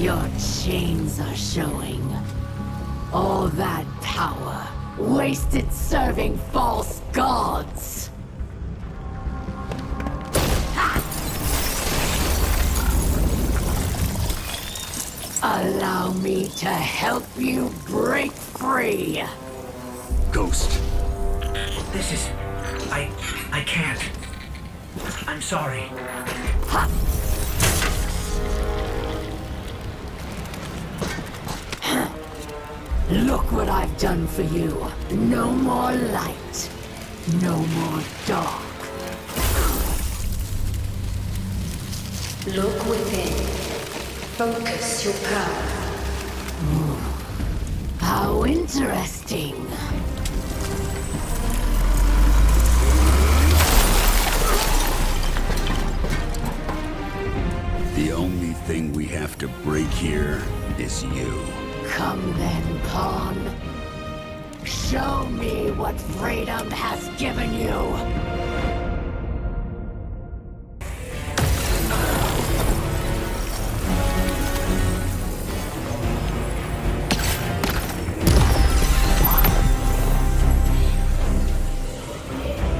Your chains are showing. All that power, wasted serving false gods! Ha! Allow me to help you break free! Ghost. This is... I can't. I'm sorry. Ha! Look what I've done for you. No more light. No more dark. Look within. Focus your power. How interesting. The only thing we have to break here is you. Come then, Pawn. Show me what freedom has given you.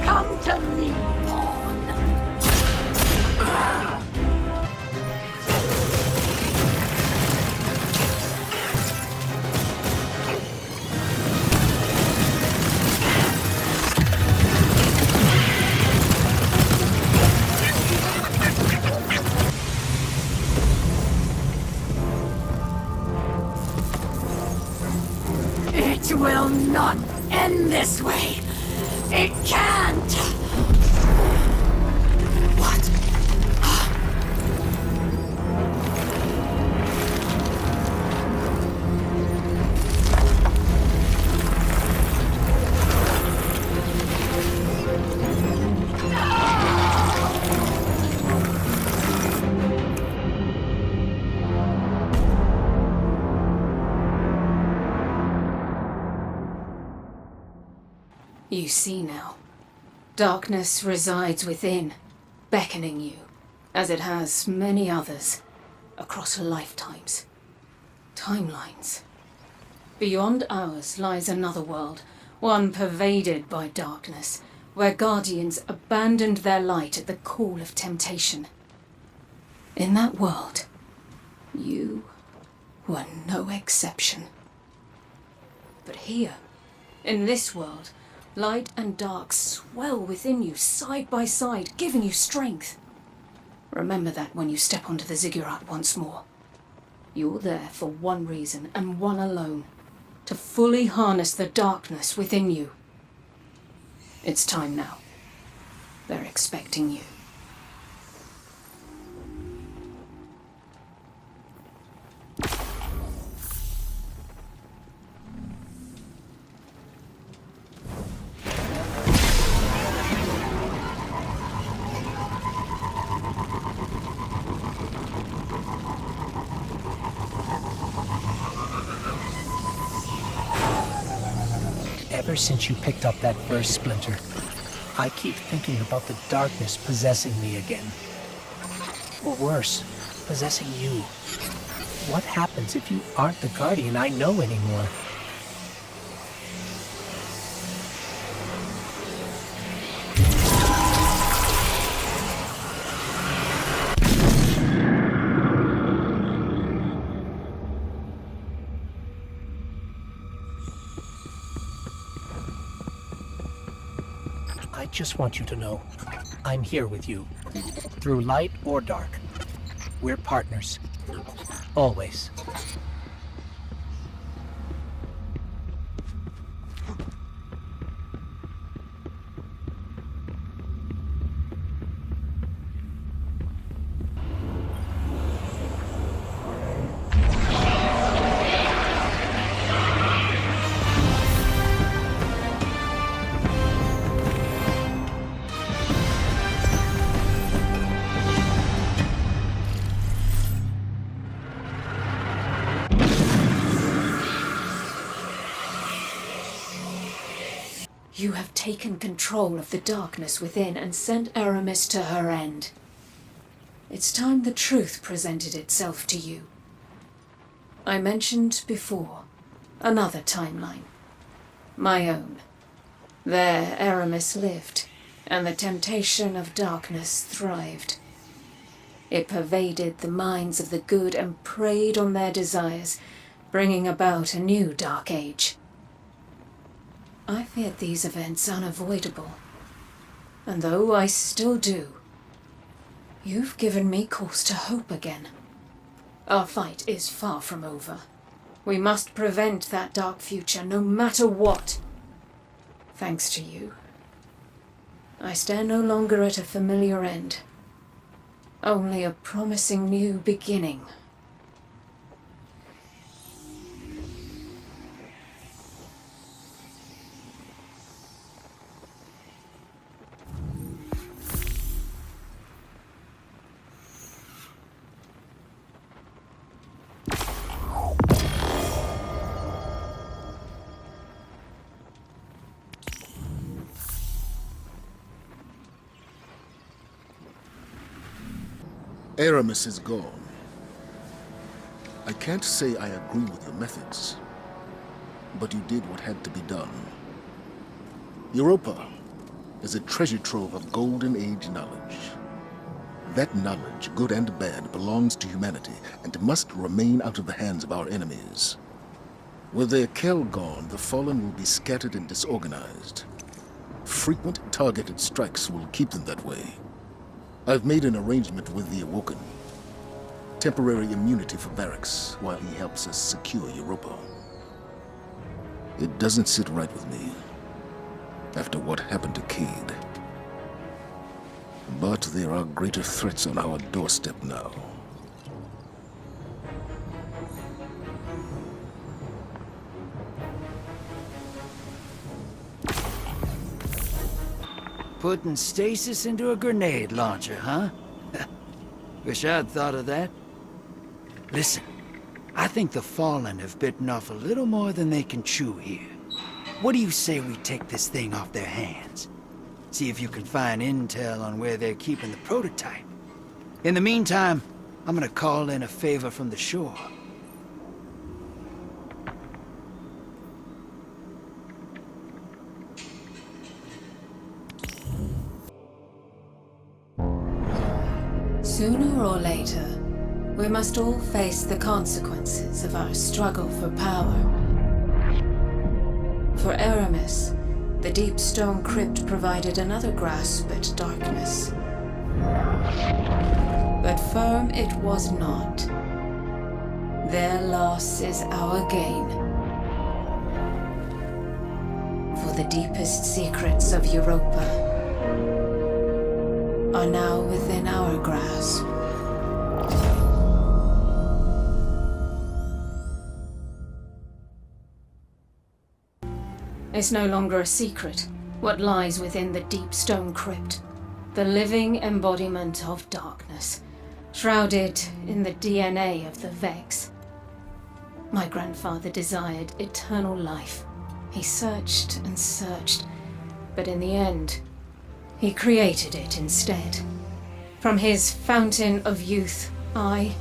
Come to me, Pawn. It will not end this way. It can't. What? You see now. Darkness resides within, beckoning you, as it has many others, across lifetimes. Timelines. Beyond ours lies another world, one pervaded by darkness, where guardians abandoned their light at the call of temptation. In that world, you were no exception. But here, in this world, light and dark swell within you, side by side, giving you strength. Remember that when you step onto the ziggurat once more. You're there for one reason, and one alone. To fully harness the darkness within you. It's time now. They're expecting you. Ever since you picked up that first splinter, I keep thinking about the darkness possessing me again. Or worse, possessing you. What happens if you aren't the guardian I know anymore? I just want you to know, I'm here with you. Through light or dark. We're partners. Always. You have taken control of the darkness within and sent Aramis to her end. It's time the truth presented itself to you. I mentioned before another timeline. My own. There Aramis lived, and the temptation of darkness thrived. It pervaded the minds of the good and preyed on their desires, bringing about a new dark age. I feared these events unavoidable, and though I still do, you've given me cause to hope again. Our fight is far from over. We must prevent that dark future, no matter what. Thanks to you, I stare no longer at a familiar end, only a promising new beginning. Aramis is gone. I can't say I agree with your methods, but you did what had to be done. Europa is a treasure trove of Golden Age knowledge. That knowledge, good and bad, belongs to humanity and must remain out of the hands of our enemies. With their Kell gone, the Fallen will be scattered and disorganized. Frequent targeted strikes will keep them that way. I've made an arrangement with the Awoken. Temporary immunity for Barracks while he helps us secure Europa. It doesn't sit right with me after what happened to Cayde. But there are greater threats on our doorstep now. Putting stasis into a grenade launcher, huh? Wish I'd thought of that. Listen, I think the Fallen have bitten off a little more than they can chew here. What do you say we take this thing off their hands? See if you can find intel on where they're keeping the prototype. In the meantime, I'm gonna call in a favor from the shore. Sooner or later, we must all face the consequences of our struggle for power. For Aramis, the deep stone crypt provided another grasp at darkness. But firm it was not. Their loss is our gain. For the deepest secrets of Europa are now within our grasp. It's no longer a secret what lies within the deep stone crypt, the living embodiment of darkness, shrouded in the DNA of the Vex. My grandfather desired eternal life. He searched and searched, but in the end, he created it instead. From his fountain of youth, I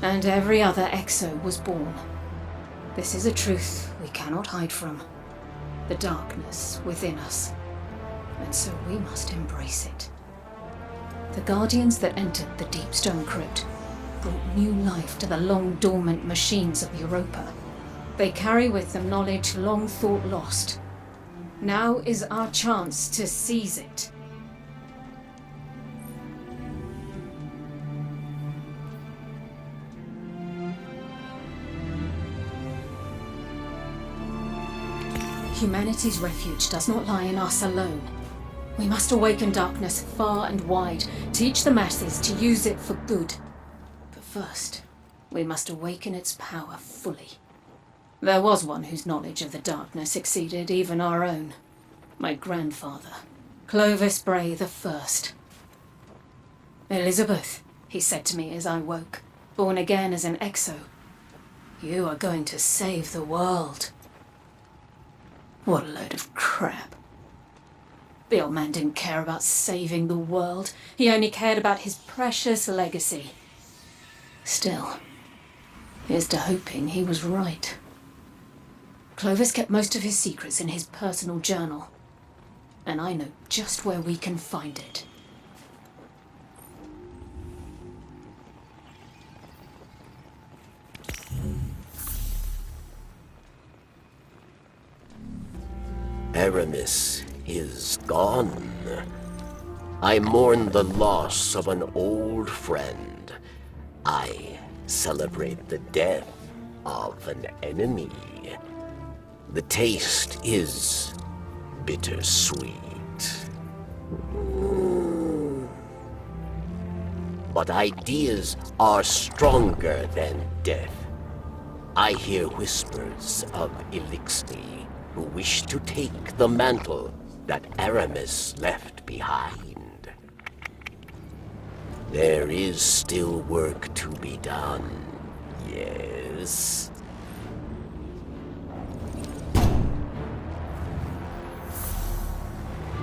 and every other Exo was born. This is a truth we cannot hide from. The darkness within us. And so we must embrace it. The Guardians that entered the Deep Stone Crypt brought new life to the long-dormant machines of Europa. They carry with them knowledge long thought lost. Now is our chance to seize it. Humanity's refuge does not lie in us alone. We must awaken darkness far and wide, teach the masses to use it for good. But first, we must awaken its power fully. There was one whose knowledge of the darkness exceeded even our own. My grandfather, Clovis Bray the First. Elizabeth, he said to me as I woke, born again as an Exo, you are going to save the world. What a load of crap. The old man didn't care about saving the world. He only cared about his precious legacy. Still, Here's to hoping he was right. Clovis kept most of his secrets in his personal journal, and I know just where we can find it. Aramis is gone. I mourn the loss of an old friend. I celebrate the death of an enemy. The taste is bittersweet. But ideas are stronger than death. I hear whispers of Elixni, who wish to take the mantle that Aramis left behind. There is still work to be done, yes.